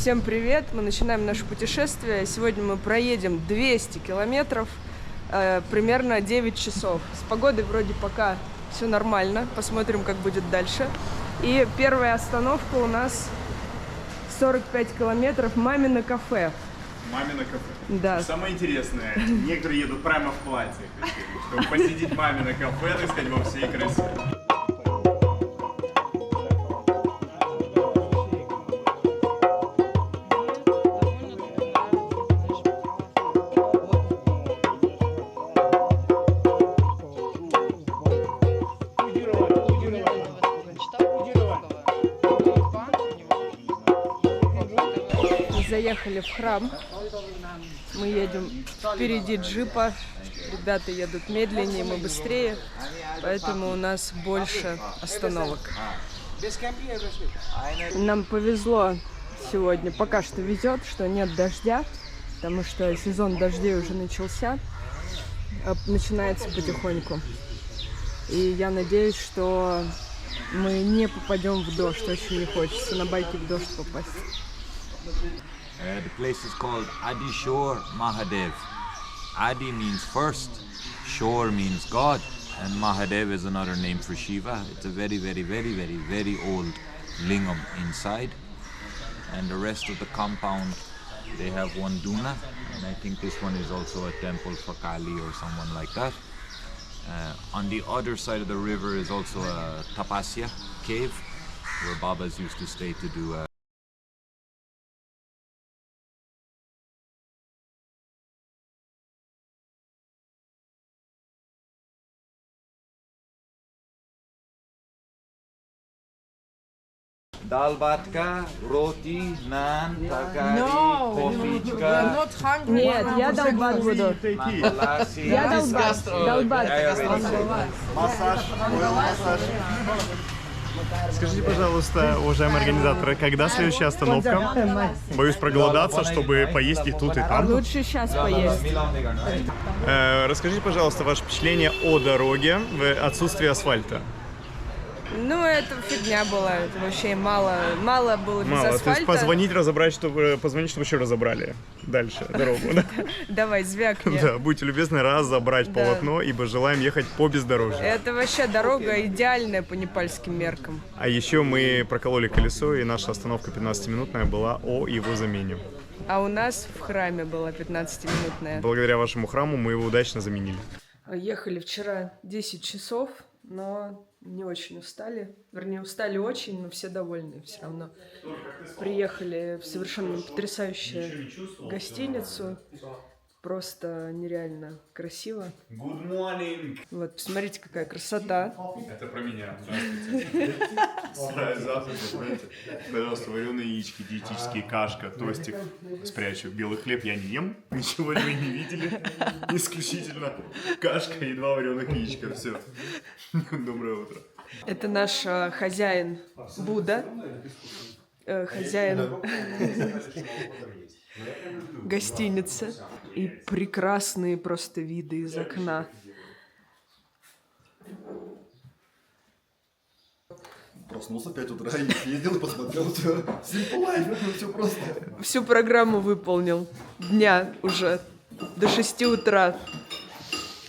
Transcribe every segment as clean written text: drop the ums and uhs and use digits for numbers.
Всем привет! Мы начинаем наше путешествие. Сегодня мы проедем 200 километров, примерно 9 часов. С погодой вроде пока все нормально. Посмотрим, как будет дальше. И первая остановка у нас 45 километров. Мамино кафе. Мамино кафе. Да. Самое интересное, некоторые едут прямо в платье, чтобы посетить мамино кафе, так сказать, во всей красе. Заехали в храм. Мы едем впереди джипа. Ребята едут медленнее, мы быстрее. Поэтому у нас больше остановок. Нам повезло сегодня. Пока что везет, что нет дождя. Потому что сезон дождей уже начался. Начинается потихоньку. И я надеюсь, что мы не попадем в дождь. Очень не хочется на байке в дождь попасть. The place is called Adi Shore Mahadev. Adi means first, Shore means God, and Mahadev is another name for Shiva. It's a very, very, very, very, very old lingam inside. And the rest of the compound, they have one Duna, and I think this one is also a temple for Kali or someone like that. On the other side of the river is also a Tapasya cave, where Babas used to stay to do Dal batka, roti, naan, tarkari, coffee, Нет, я долбать буду. Я долбать. Массаж, массаж. Скажите, пожалуйста, уважаемые организаторы, когда следующая остановка? Боюсь проголодаться, чтобы поесть и тут, и там. Лучше сейчас поесть. Расскажите, пожалуйста, ваше впечатление о дороге в отсутствии асфальта. Ну, это фигня была. Это вообще мало было без Мало. асфальта. То есть позвонить, чтобы еще разобрали дальше дорогу. Да? Давай, звякни. Да, будьте любезны, разобрать полотно, ибо желаем ехать по бездорожью. Это вообще дорога идеальная по непальским меркам. А еще мы прокололи колесо, и наша остановка 15-минутная была о его замене. А у нас в храме была 15-минутная. Благодаря вашему храму мы его удачно заменили. Ехали вчера 10 часов, но не очень устали. Вернее, устали очень, но все довольны все равно. Приехали в совершенно потрясающую гостиницу. Просто нереально красиво. Good morning. Вот, посмотрите, какая красота. Это про меня. Здравствуйте. Завтра, знаете, пожалуйста, вареные яички, диетические, кашка, тостик. Спрячу. Белый хлеб я не ем. Ничего вы не видели. Исключительно кашка и 2 вареных яичка. Все. Доброе утро. Это наш хозяин Будда. Хозяин гостиницы. И прекрасные просто виды из окна. Проснулся в 5 утра и съездил и посмотрел все. Simple life, все просто. Всю программу выполнил. Дня уже. До 6 утра.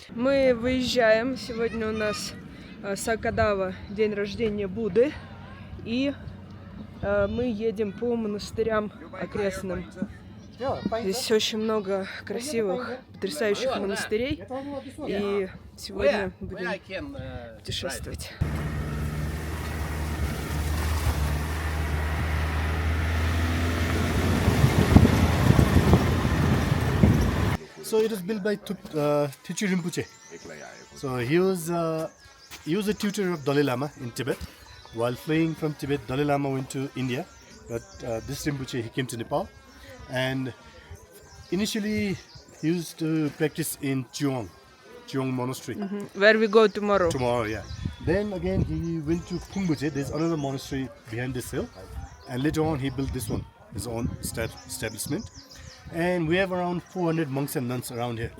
Мы выезжаем. Сегодня у нас Сакадава, день рождения Будды. И мы едем по монастырям окрестным. Здесь очень много красивых, потрясающих монастырей. И сегодня будем путешествовать. So it was built by Tichu Rinpoche. So he was a tutor of Dalai Lama in Tibet. While fleeing from Tibet, Dalai Lama went to India, but this Rinpoche, he came to Nepal. And initially, he used to practice in Chuang Monastery. Where we go tomorrow. Tomorrow, yeah. Then again, he went to Phungbuche. There's another monastery behind this hill. And later on, he built this one, his own establishment. And we have around 400 monks and nuns around here.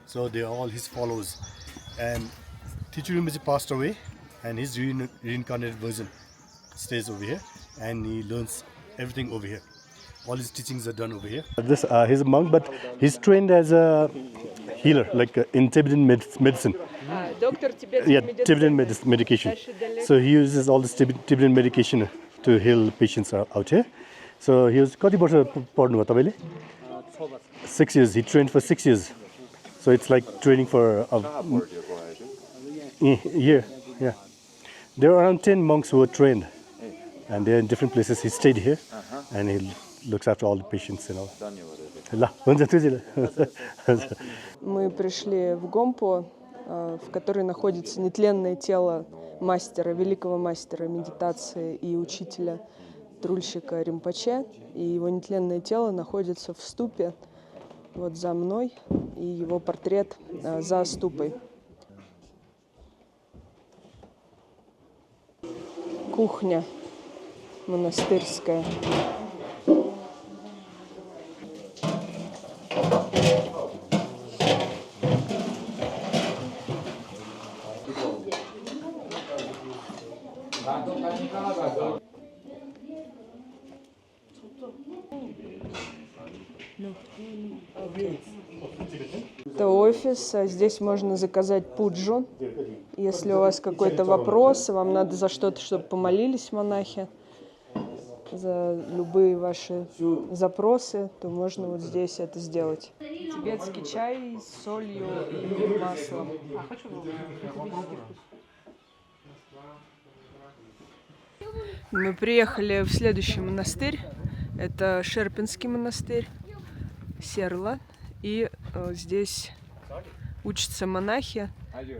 So they're all his followers. And Tichu Rinpoche passed away, and his reincarnated version stays over here, and he learns everything over here. All his teachings are done over here. He's a monk, but he's trained as a healer, like in Tibetan medicine. Доктор тибетской Yeah, медицины. Tibetan medication. So he uses all this Tibetan medication to heal patients out here. So he was कति वर्ष पढ्नुभयो तपाईले? 6 years. He trained for 6 years. So it's like training for a year. Yeah. There are around 10 monks who are trained, and they're in different places. He stayed here, and he looks after all the patients and all. Мы пришли в Гомпо, в которой находится нетленное тело мастера, великого мастера медитации и учителя, трульщика Римпоче. И его нетленное тело находится в ступе вот за мной, и его портрет за ступой. Кухня монастырская. Это офис, а здесь можно заказать пуджу. Если у вас какой-то вопрос, вам надо за что-то, чтобы помолились монахи, за любые ваши запросы, то можно вот здесь это сделать. Тибетский чай с солью и маслом. Мы приехали в следующий монастырь. Это Шерпинский монастырь, Серла. И здесь учатся монахи.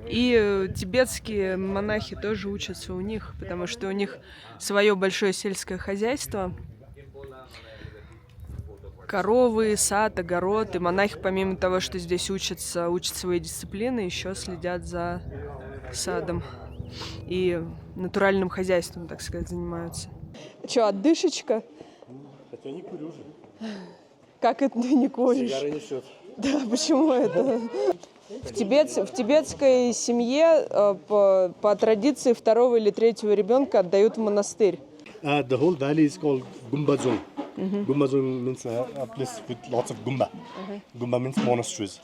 И тибетские монахи тоже учатся у них, потому что у них свое большое сельское хозяйство. Коровы, сад, огород. И монахи, помимо того, что здесь учат свои дисциплины, еще следят за садом. И натуральным хозяйством, так сказать, занимаются. Че, отдышечка? Хотя не курю же. Как это ты не куришь? Сигары несет. Да, почему это? В тибетской семье по традиции второго или третьего ребенка отдают в монастырь. The whole valley is called Gumbazong. Gumbazong means a place with lots of gumba. Gumba means monasteries.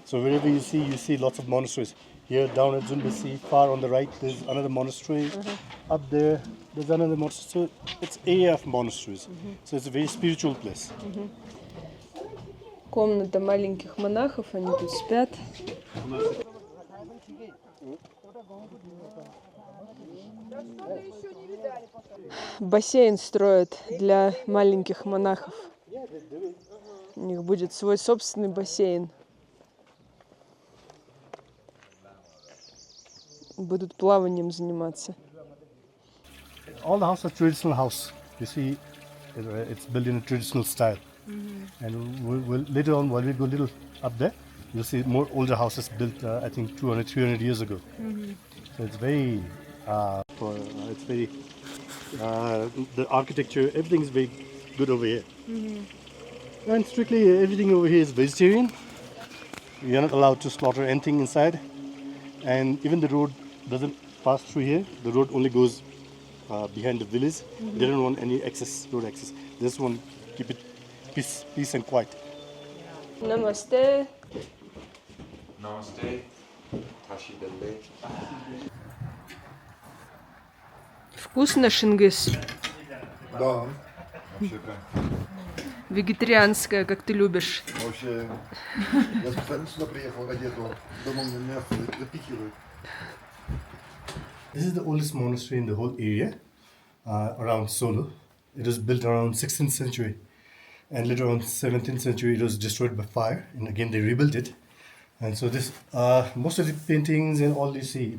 So wherever you see lots of monasteries. Here down at Zunbisi, far on the right, there's another monastery. Up there, there's another monastery. So it's area of monasteries. So it's a very spiritual place. Комната маленьких монахов, они тут спят. Бассейн строят для маленьких монахов. У них будет свой собственный бассейн. Будут плаванием заниматься. All the houses are traditional house. You see, it's built in a traditional style. And we'll, later on, while we go a little up there, you'll see more older houses built, I think, 200, 300 years ago. So it's very, the architecture, everything is very good over here. And strictly, everything over here is vegetarian. You're not allowed to slaughter anything inside. And even the road doesn't pass through here. The road only goes behind the village. They don't want any road access. They just want to keep it peace and quiet. Намасте. Namaste. Tashi Delle. Вкусно, Шингис? Да, вообще прям. Вегетарианское, как ты любишь. Вообще, я специально сюда приехал ради этого. Дома мне мясо запихивают. This is the oldest monastery in the whole area, around Solo. It was built around 16th century. And later on 17th century, it was destroyed by fire. And again, they rebuilt it. And so this, most of the paintings and all you see,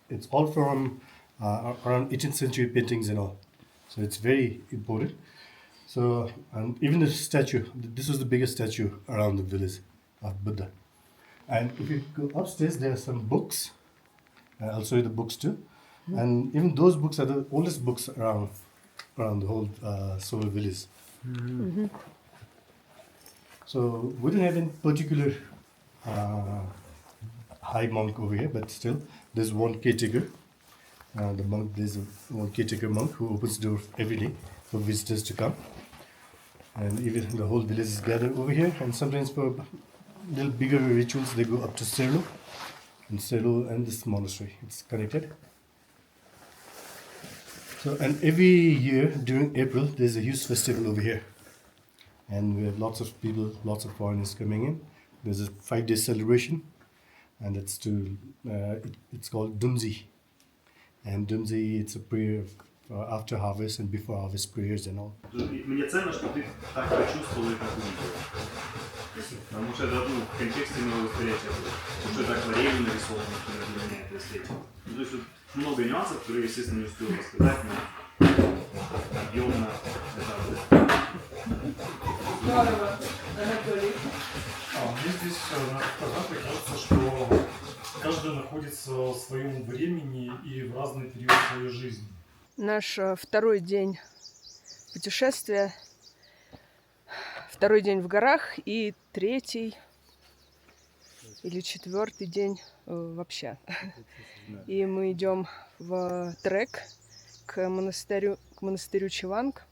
it's all from around 18th century paintings and all. So it's very important. So, and even the statue, this was the biggest statue around the village of Buddha. And if you go upstairs, there are some books. I'll show you the books too. And even those books are the oldest books around the whole Solo village. So we don't have any particular high monk over here, but still there's one caretaker. There's one caretaker monk who opens the door every day for visitors to come. and even the whole village is gathered over here. And sometimes for little bigger rituals, they go up to Serlo, and this monastery. It's connected. So, and every year during April, there's a huge festival over here, and we have lots of people, lots of foreigners coming in. There's a 5-day celebration, and it's it's called Dumzi. And Dumzi, it's a prayer after harvest and before harvest prayers and all. Мне ценно, что ты так почувствовал и так увидел. Потому что это в контексте моего восприятия. Потому что так варенье нарисовано, например, для меня это эстетика. То есть много нюансов, которые, естественно, не успел рассказать, но объемно это. Здорово, Анатолий. Мне здесь на фотографии кажется, что каждый находится в своем времени и в разный период своей жизни. Наш второй день путешествия, второй день в горах и третий или четвертый день вообще. И мы идем в трек к монастырю Чеванг.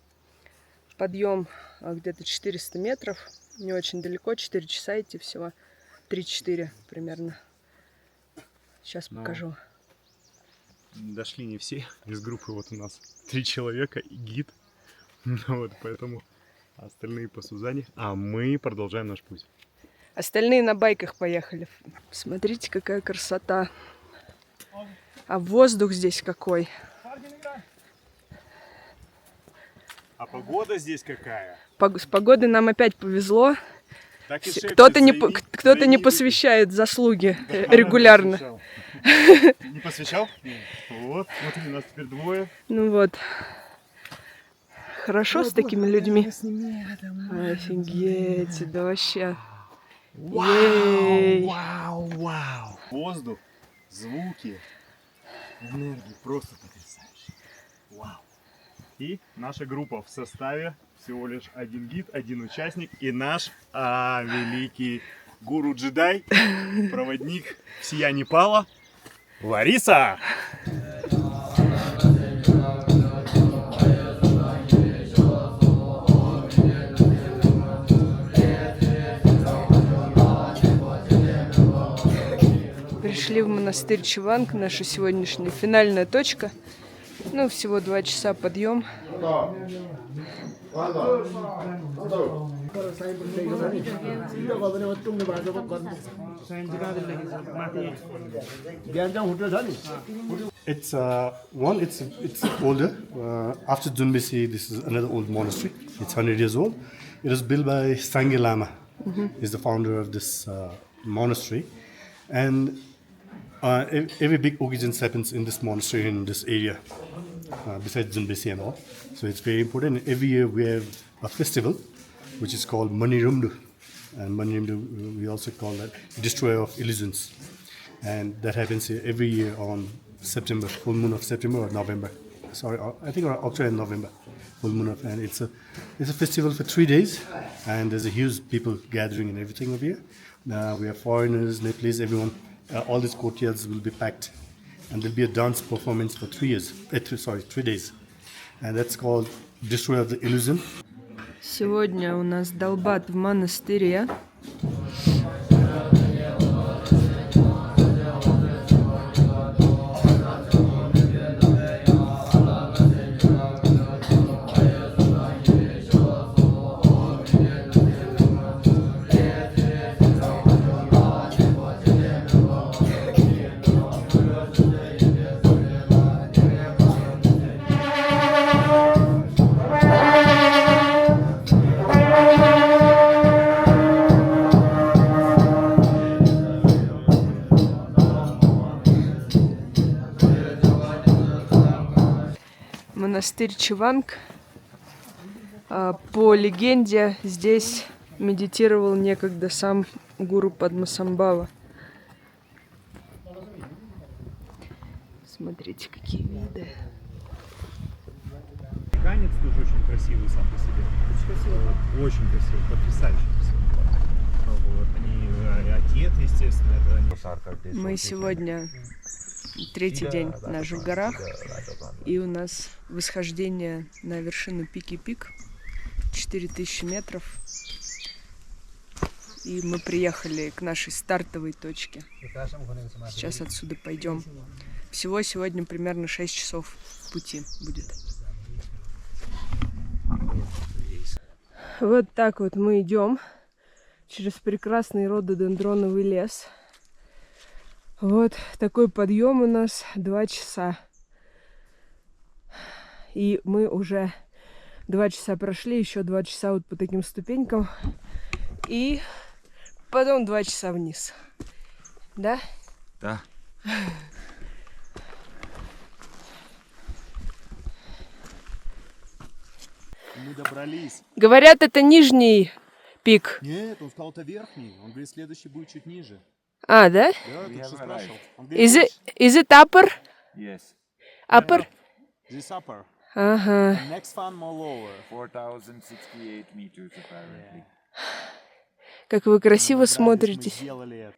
Подъем где-то 400 метров, не очень далеко, 4 часа идти всего, 3-4 примерно. Сейчас покажу. Дошли не все. Из группы вот у нас 3 человека и гид. Вот, поэтому остальные по Сузане. А мы продолжаем наш путь. Остальные на байках поехали. Смотрите, какая красота. А воздух здесь какой. А погода здесь какая? С погодой нам опять повезло. Так и шепчет, Кто-то не посвящает заслуги регулярно. Не посвящал? Вот, смотри, у нас теперь двое. Ну вот. Хорошо с такими людьми. Офигеть, да вообще. Ей. Вау. Воздух, звуки, энергия просто потрясающая. Вау. И наша группа в составе всего лишь один гид, один участник и наш великий гуру-джедай, проводник всея Непала, Лариса! Пришли в монастырь Чеванг, наша сегодняшняя финальная точка. Ну, всего 2 часа подъем. It's it's older. After Dunbisi, this is another old monastery. It's 100 years old. It was built by Sangye Lama. He's the founder of this monastery, and every big occasion happens in this monastery in this area. Besides Dunbisi and all, so it's very important. Every year we have a festival, which is called Manirumdu, and Manirumdu we also call that Destroyer of Illusions, and that happens every year on September, full moon of September or November. Sorry, I think October and November, full moon of, and it's a festival for 3 days, and there's a huge people gathering and everything over here. We have foreigners, Nepalese, everyone. All these courtyards will be packed. And there'll be a dance performance for 3 days. And that's called Destroyer of the Illusion. Сегодня у нас долбат в монастыре. Монастырь Чеванг. По легенде, здесь медитировал некогда сам гуру Падмасамбхава. Смотрите, какие виды. Канец тоже очень красивый сам по себе. Очень красивый, потрясающе красивый. Вот. Они одеты, естественно. Мы сегодня 3-й день наш в горах, и у нас восхождение на вершину Пики-Пик. 4000 метров. И мы приехали к нашей стартовой точке. Сейчас отсюда пойдем. Всего сегодня примерно 6 часов пути будет. Вот так вот мы идем через прекрасный рододендроновый лес. Вот такой подъем у нас 2 часа. И мы уже 2 часа прошли, еще 2 часа вот по таким ступенькам. И потом 2 часа вниз. Да? Да. Мы добрались. Говорят, это нижний пик. Нет, он сказал, это верхний. Он говорит, следующий будет чуть ниже. А, да? Да, ты что спрашивал? Он Is it upper? Yes. Upper? This upper. Ага. Next one more lower. 4068 meters apparently. Как вы красиво Мы смотритесь. сделали это.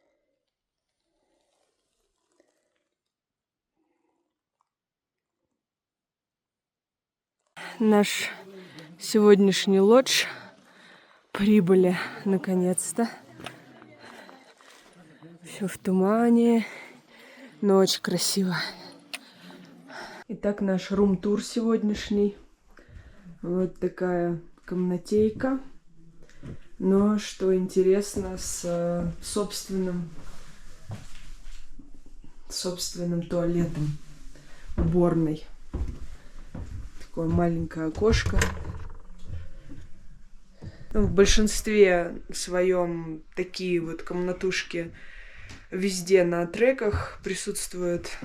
Наш сегодняшний лодж прибыли наконец-то. Все в тумане, но очень красиво. Итак, наш рум-тур сегодняшний. Вот такая комнатейка. Но, что интересно, с собственным туалетом, уборной. Такое маленькое окошко. В большинстве своем такие вот комнатушки везде на треках присутствуют,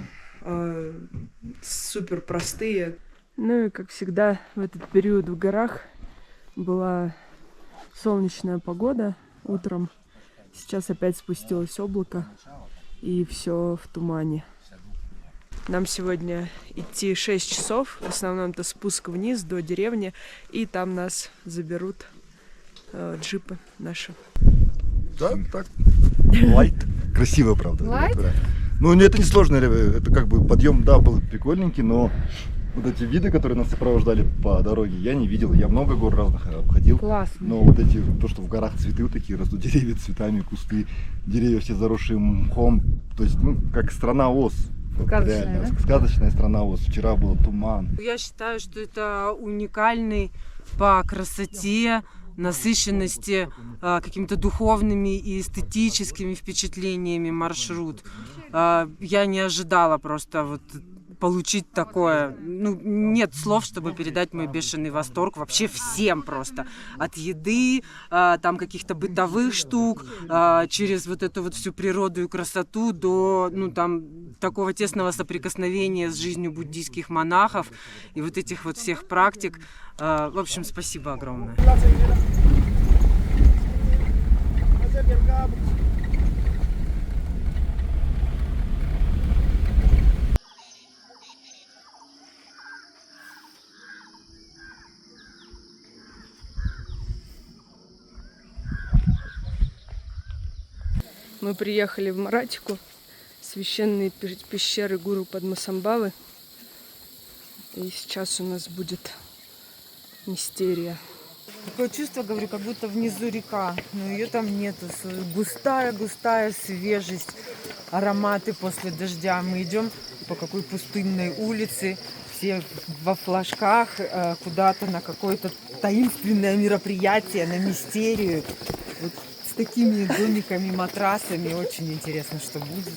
супер простые. Ну и, как всегда, в этот период в горах была солнечная погода утром. Сейчас опять спустилось облако, и все в тумане. Нам сегодня идти 6 часов. В основном это спуск вниз до деревни, и там нас заберут джипы наши. Да, так. Лайт. Красиво, правда. Light? Да. Ну, это не сложно, это как бы подъем, да, был прикольненький, но вот эти виды, которые нас сопровождали по дороге, я не видел. Я много гор разных обходил. Классно. Но вот эти, то, что в горах цветы вот такие растут, деревья цветами, кусты, деревья все заросшие мхом. То есть, ну, как страна Оз. Вот, Сказочная, реально, да? сказочная страна Оз. Вчера был туман. Я считаю, что это уникальный по красоте, насыщенности, какими-то духовными и эстетическими впечатлениями маршрут. Я не ожидала просто вот получить такое. Ну, нет слов, чтобы передать мой бешеный восторг вообще всем просто. От еды, там каких-то бытовых штук, через вот эту вот всю природу и красоту до, ну, там, такого тесного соприкосновения с жизнью буддийских монахов и вот этих вот всех практик. В общем, спасибо огромное. Мы приехали в Маратику, священные пещеры гуру Падмасамбхавы. И сейчас у нас будет мистерия. Такое чувство, говорю, как будто внизу река, но ее там нету. Густая свежесть, ароматы после дождя. Мы идем по какой пустынной улице, все во флажках, куда-то на какое-то таинственное мероприятие, на мистерию. Вот с такими домиками, матрасами. Очень интересно, что будет.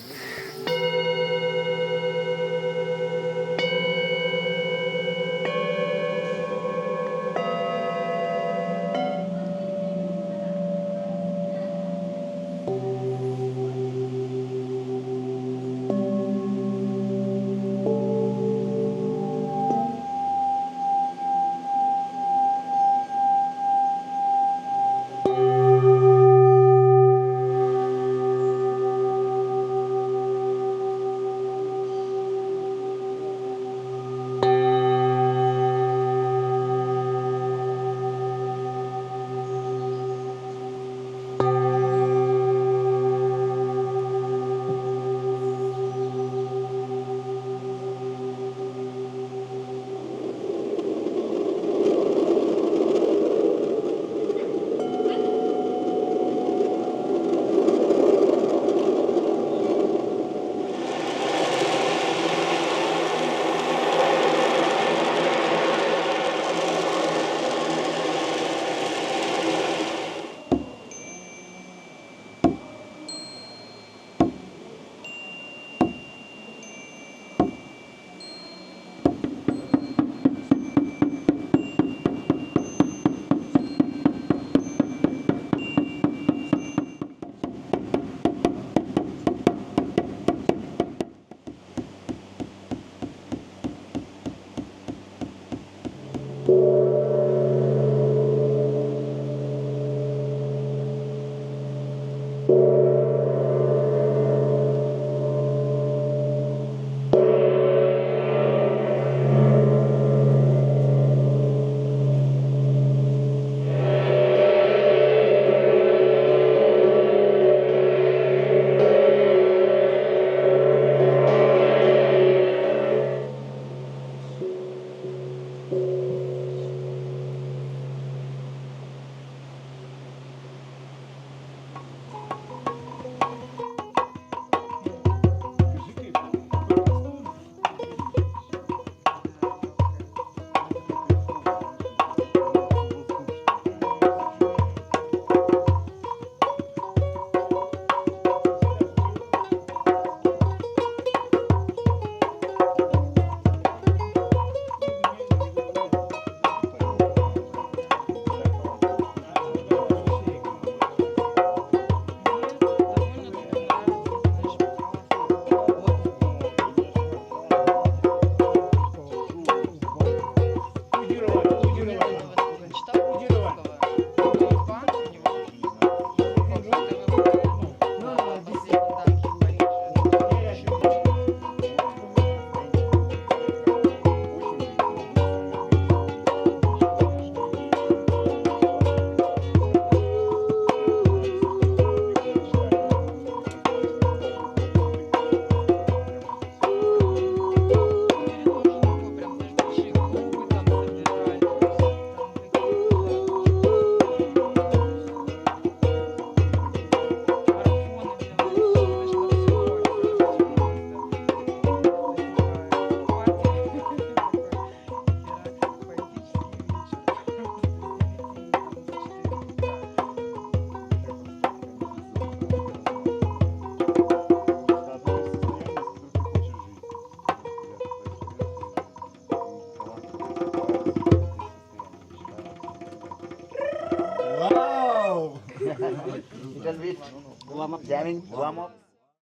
Little bit. Warm up, jamming, warm up.